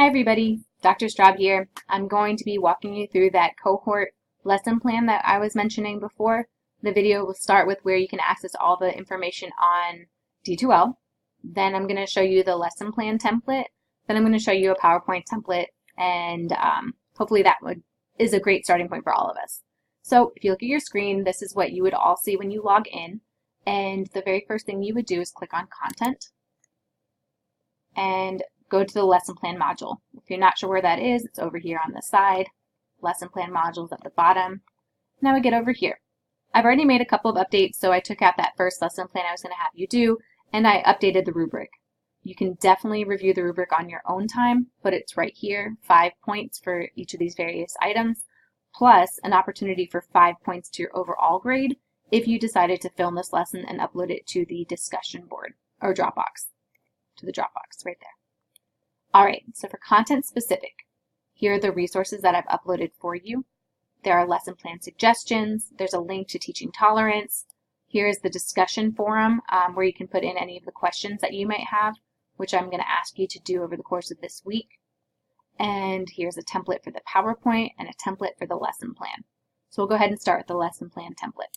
Hi everybody, Dr. Straub here. I'm going to be walking you through that cohort lesson plan that I was mentioning before. The video will start with where you can access all the information on D2L. Then I'm going to show you the lesson plan template. Then I'm going to show you a PowerPoint template, and hopefully that is a great starting point for all of us. So if you look at your screen, this is what you would all see when you log in. And the very first thing you would do is click on Content and go to the lesson plan module. If you're not sure where that is, it's over here on the side. Lesson plan modules at the bottom. Now we get over here. I've already made a couple of updates, so I took out that first lesson plan I was going to have you do, and I updated the rubric. You can definitely review the rubric on your own time, but it's right here, 5 points for each of these various items, plus an opportunity for 5 points to your overall grade if you decided to film this lesson and upload it to the discussion board, or Dropbox, to the Dropbox right there. All right, so for content specific, here are the resources that I've uploaded for you. There are lesson plan suggestions. There's a link to teaching tolerance. Here's the discussion forum where you can put in any of the questions that you might have, which I'm going to ask you to do over the course of this week. And here's a template for the PowerPoint and a template for the lesson plan. So we'll go ahead and start with the lesson plan template.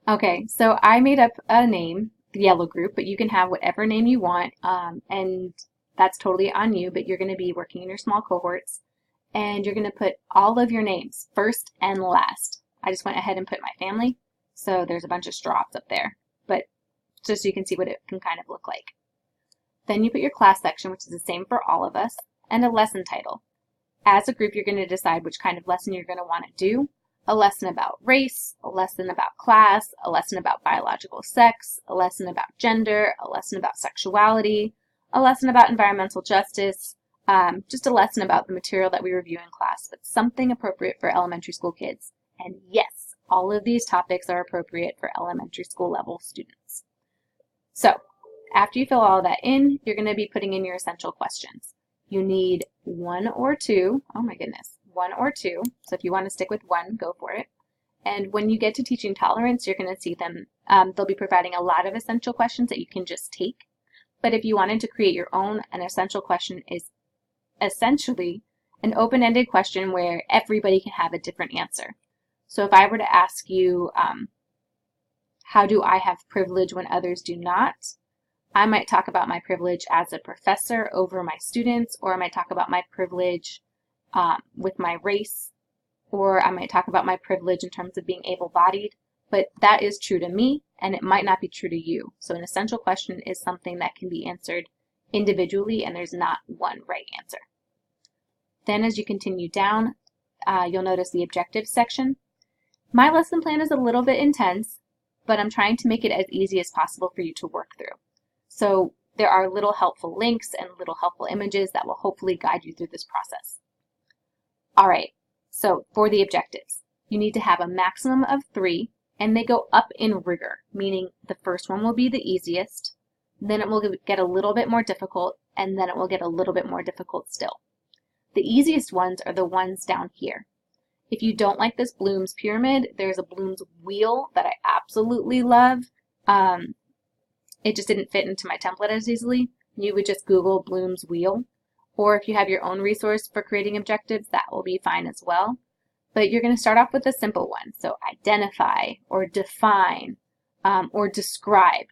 Okay, so I made up a name, the yellow group, but you can have whatever name you want, and that's totally on you, but you're going to be working in your small cohorts, and you're going to put all of your names, first and last. I just went ahead and put my family, so there's a bunch of straws up there, but just so you can see what it can kind of look like. Then you put your class section, which is the same for all of us, and a lesson title. As a group, you're going to decide which kind of lesson you're going to want to do. A lesson about race, a lesson about class, a lesson about biological sex, a lesson about gender, a lesson about sexuality, a lesson about environmental justice, just a lesson about the material that we review in class, but something appropriate for elementary school kids. And yes, all of these topics are appropriate for elementary school level students. So, after you fill all that in, you're going to be putting in your essential questions. You need one or two, oh my goodness, one or two. So if you want to stick with one, go for it. And when you get to teaching tolerance, you're going to see them, they'll be providing a lot of essential questions that you can just take. But if you wanted to create your own, an essential question is essentially an open-ended question where everybody can have a different answer. So if I were to ask you, how do I have privilege when others do not? I might talk about my privilege as a professor over my students, or I might talk about my privilege with my race, or I might talk about my privilege in terms of being able-bodied, but that is true to me, and it might not be true to you. So an essential question is something that can be answered individually, and there's not one right answer. Then as you continue down, you'll notice the objectives section. My lesson plan is a little bit intense, but I'm trying to make it as easy as possible for you to work through. So there are little helpful links and little helpful images that will hopefully guide you through this process. All right, so for the objectives, you need to have a maximum of 3, and they go up in rigor, meaning the first one will be the easiest, then it will get a little bit more difficult, and then it will get a little bit more difficult still. The easiest ones are the ones down here. If you don't like this Bloom's pyramid, there's a Bloom's wheel that I absolutely love. It just didn't fit into my template as easily. You would just Google Bloom's wheel. Or if you have your own resource for creating objectives, that will be fine as well. But you're going to start off with a simple one. So identify, or define, or describe.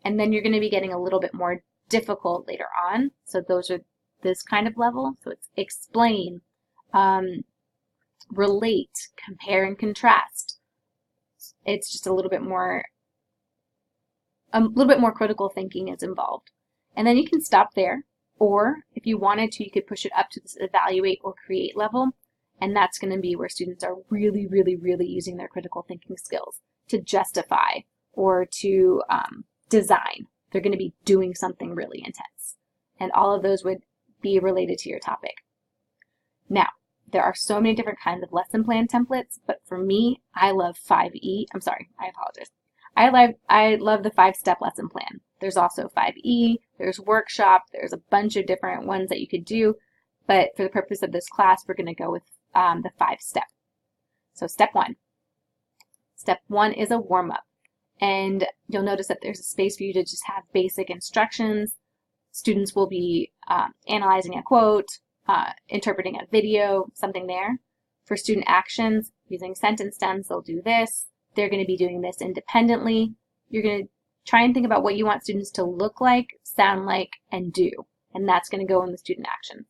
And then you're going to be getting a little bit more difficult later on. So those are this kind of level. So it's explain, relate, compare and contrast. It's just a little bit more critical thinking is involved. And then you can stop there. Or if you wanted to, you could push it up to this evaluate or create level, and that's going to be where students are really, really, really using their critical thinking skills to justify or to design. They're going to be doing something really intense. And all of those would be related to your topic. Now, there are so many different kinds of lesson plan templates, but for me, I love 5E. I'm sorry, I apologize. I love the 5-step lesson plan. There's also 5E, there's workshop, there's a bunch of different ones that you could do, but for the purpose of this class, we're going to go with the 5-step. So step 1. Step 1 is a warm-up. And you'll notice that there's a space for you to just have basic instructions. Students will be analyzing a quote, interpreting a video, something there. For student actions, using sentence stems, they'll do this. They're going to be doing this independently. You're going to try and think about what you want students to look like, sound like, and do. And that's going to go in the student actions.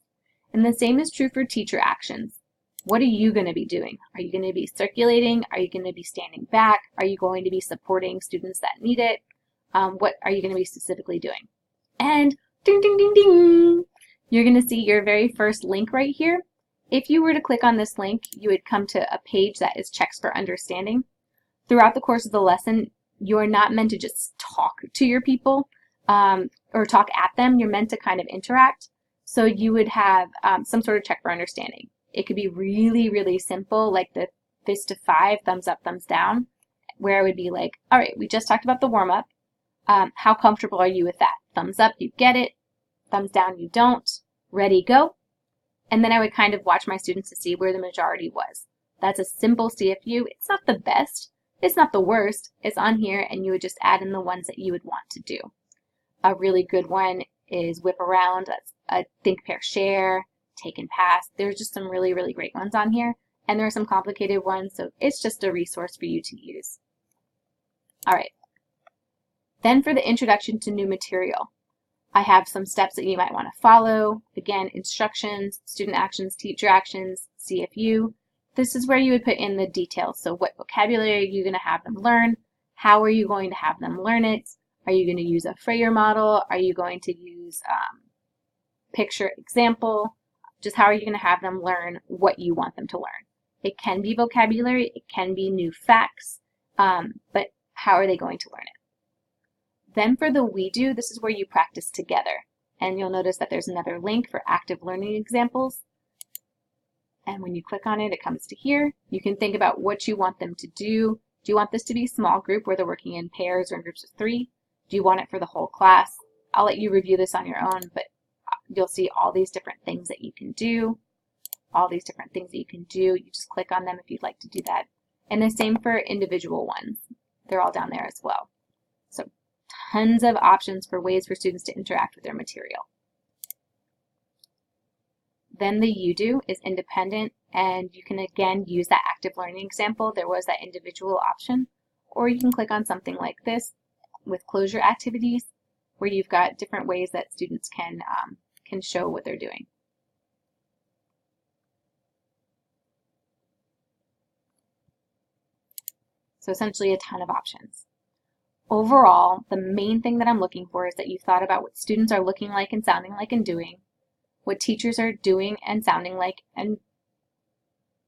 And the same is true for teacher actions. What are you going to be doing? Are you going to be circulating? Are you going to be standing back? Are you going to be supporting students that need it? What are you going to be specifically doing? And ding, ding, ding, ding, you're going to see your very first link right here. If you were to click on this link, you would come to a page that is Checks for Understanding. Throughout the course of the lesson, you're not meant to just talk to your people or talk at them. You're meant to kind of interact. So you would have some sort of check for understanding. It could be really, really simple, like the fist of 5, thumbs up, thumbs down, where I would be like, all right, we just talked about the warm-up. How comfortable are you with that? Thumbs up, you get it. Thumbs down, you don't. Ready, go. And then I would kind of watch my students to see where the majority was. That's a simple CFU. It's not the best. It's not the worst. It's on here, and you would just add in the ones that you would want to do. A really good one is whip around. That's a think, pair, share, take and pass. There's just some really, really great ones on here. And there are some complicated ones, so it's just a resource for you to use. All right. Then for the introduction to new material, I have some steps that you might want to follow. Again, instructions, student actions, teacher actions, CFU. This is where you would put in the details. So what vocabulary are you going to have them learn? How are you going to have them learn it? Are you going to use a Frayer model? Are you going to use picture example? Just how are you going to have them learn what you want them to learn? It can be vocabulary, it can be new facts, but how are they going to learn it? Then for the We Do, this is where you practice together. And you'll notice that there's another link for active learning examples. And when you click on it, it comes to here. You can think about what you want them to do. Do you want this to be a small group where they're working in pairs or in groups of 3? Do you want it for the whole class? I'll let you review this on your own, but you'll see all these different things that you can do. All these different things that you can do. You just click on them if you'd like to do that. And the same for individual ones. They're all down there as well. So tons of options for ways for students to interact with their material. Then the You Do is independent, and you can again use that active learning example. There was that individual option, or you can click on something like this with closure activities, where you've got different ways that students can show what they're doing. So essentially a ton of options. Overall, the main thing that I'm looking for is that you've thought about what students are looking like and sounding like and doing, what teachers are doing and sounding like and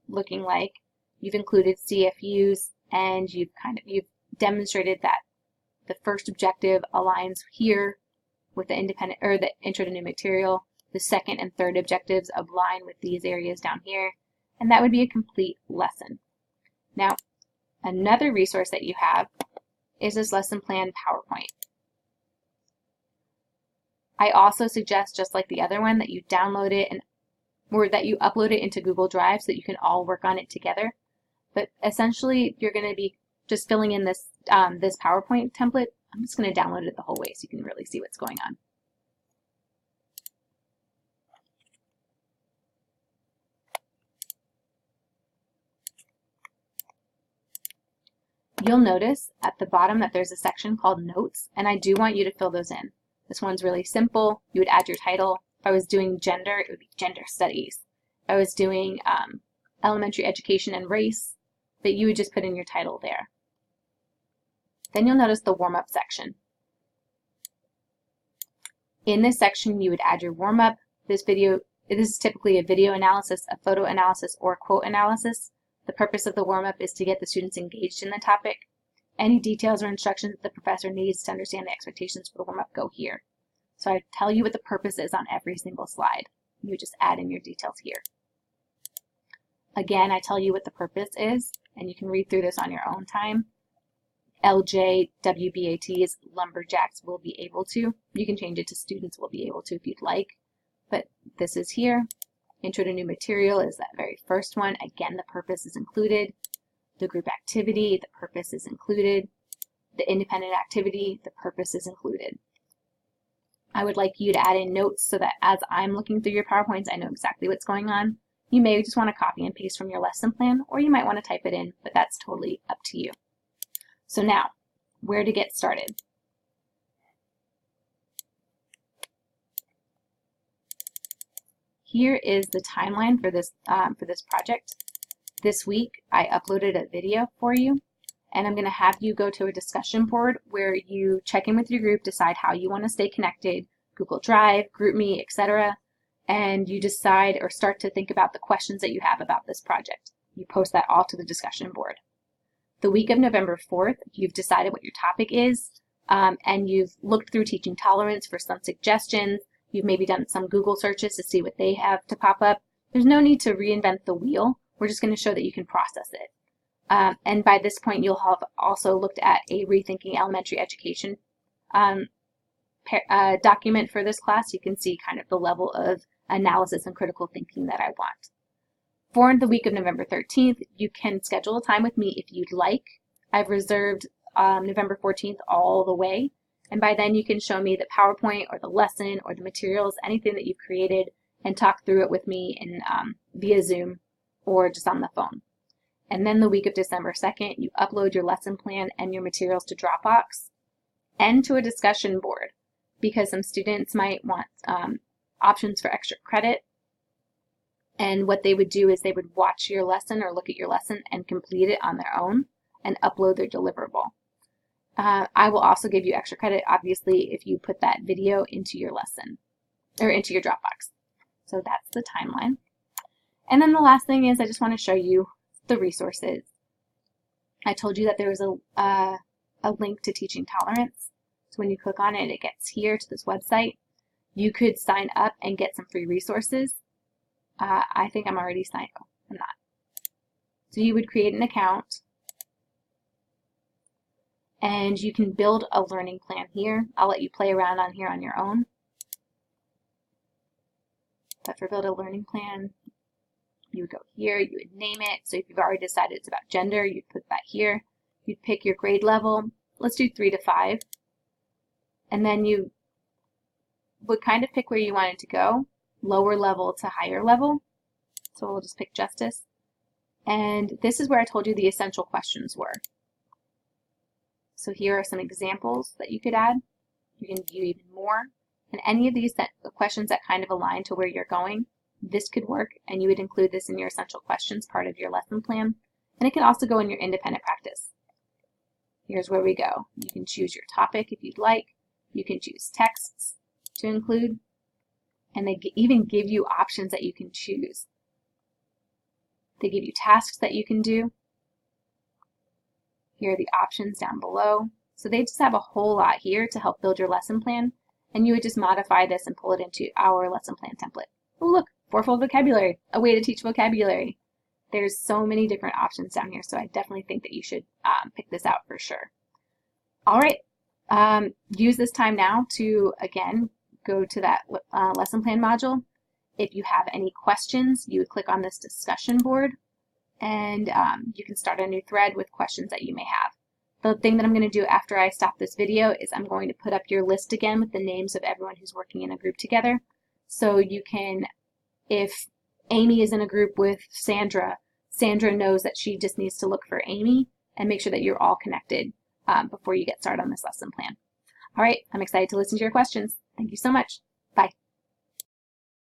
looking like. You've included CFUs, and you've demonstrated that the first objective aligns here with the independent or the intro to new material. The second and third objectives align with these areas down here, and that would be a complete lesson. Now, another resource that you have is this lesson plan PowerPoint. I also suggest, just like the other one, that you download it or that you upload it into Google Drive so that you can all work on it together. But essentially, you're going to be just filling in this this PowerPoint template. I'm just going to download it the whole way so you can really see what's going on. You'll notice at the bottom that there's a section called Notes, and I do want you to fill those in. This one's really simple. You would add your title. If I was doing gender, it would be gender studies. If I was doing elementary education and race, but you would just put in your title there. Then you'll notice the warm-up section. In this section, you would add your warm-up. This is typically a video analysis, a photo analysis, or a quote analysis. The purpose of the warm-up is to get the students engaged in the topic. Any details or instructions that the professor needs to understand the expectations for the warm-up go here. So I tell you what the purpose is on every single slide. You just add in your details here. Again, I tell you what the purpose is, and you can read through this on your own time. LJ, WBATs, lumberjacks will be able to. You can change it to students will be able to if you'd like, but this is here. Intro to new material is that very first one. Again, the purpose is included. The group activity, the purpose is included. the independent activity, the purpose is included. I would like you to add in notes so that as I'm looking through your PowerPoints, I know exactly what's going on. You may just want to copy and paste from your lesson plan, or you might want to type it in, but that's totally up to you. So now, where to get started? Here is the timeline for this project. This week, I uploaded a video for you, and I'm going to have you go to a discussion board where you check in with your group, decide how you want to stay connected, Google Drive, GroupMe, etc., and you decide or start to think about the questions that you have about this project. You post that all to the discussion board. The week of November 4th, you've decided what your topic is, and you've looked through Teaching Tolerance for some suggestions. You've maybe done some Google searches to see what they have to pop up. There's no need to reinvent the wheel. We're just going to show that you can process it. And by this point, you'll have also looked at a Rethinking Elementary Education document for this class. You can see kind of the level of analysis and critical thinking that I want. For the week of November 13th, you can schedule a time with me if you'd like. I've reserved November 14th all the way, and by then you can show me the PowerPoint or the lesson or the materials, anything that you've created, and talk through it with me in via Zoom or just on the phone. And then the week of December 2nd, you upload your lesson plan and your materials to Dropbox and to a discussion board, because some students might want options for extra credit. And what they would do is they would watch your lesson or look at your lesson and complete it on their own and upload their deliverable. I will also give you extra credit, obviously, if you put that video into your lesson or into your Dropbox. So that's the timeline. And then the last thing is I just want to show you the resources. I told you that there was a link to Teaching Tolerance. So when you click on it, it gets here to this website. You could sign up and get some free resources. I think I'm already signed up. I'm not. So you would create an account, and you can build a learning plan here. I'll let you play around on here on your own. But for build a learning plan, you would go here, you would name it. So if you've already decided it's about gender, you'd put that here. You'd pick your grade level. Let's do 3 to 5. And then you would kind of pick where you wanted to go, lower level to higher level. So we'll just pick justice. And this is where I told you the essential questions were. So here are some examples that you could add. You can view even more. And any of these questions that kind of align to where you're going, this could work, and you would include this in your essential questions part of your lesson plan. And it can also go in your independent practice. Here's where we go. You can choose your topic if you'd like. You can choose texts to include. And they even give you options that you can choose. They give you tasks that you can do. Here are the options down below. So they just have a whole lot here to help build your lesson plan. And you would just modify this and pull it into our lesson plan template. Oh, look, fourfold vocabulary, a way to teach vocabulary. There's so many different options down here, so I definitely think that you should pick this out for sure. All right, use this time now to, again, go to that lesson plan module. If you have any questions, you would click on this discussion board, and you can start a new thread with questions that you may have. The thing that I'm going to do after I stop this video is I'm going to put up your list again with the names of everyone who's working in a group together. So you can, if Amy is in a group with Sandra, Sandra knows that she just needs to look for Amy and make sure that you're all connected before you get started on this lesson plan. All right, I'm excited to listen to your questions. Thank you so much. Bye.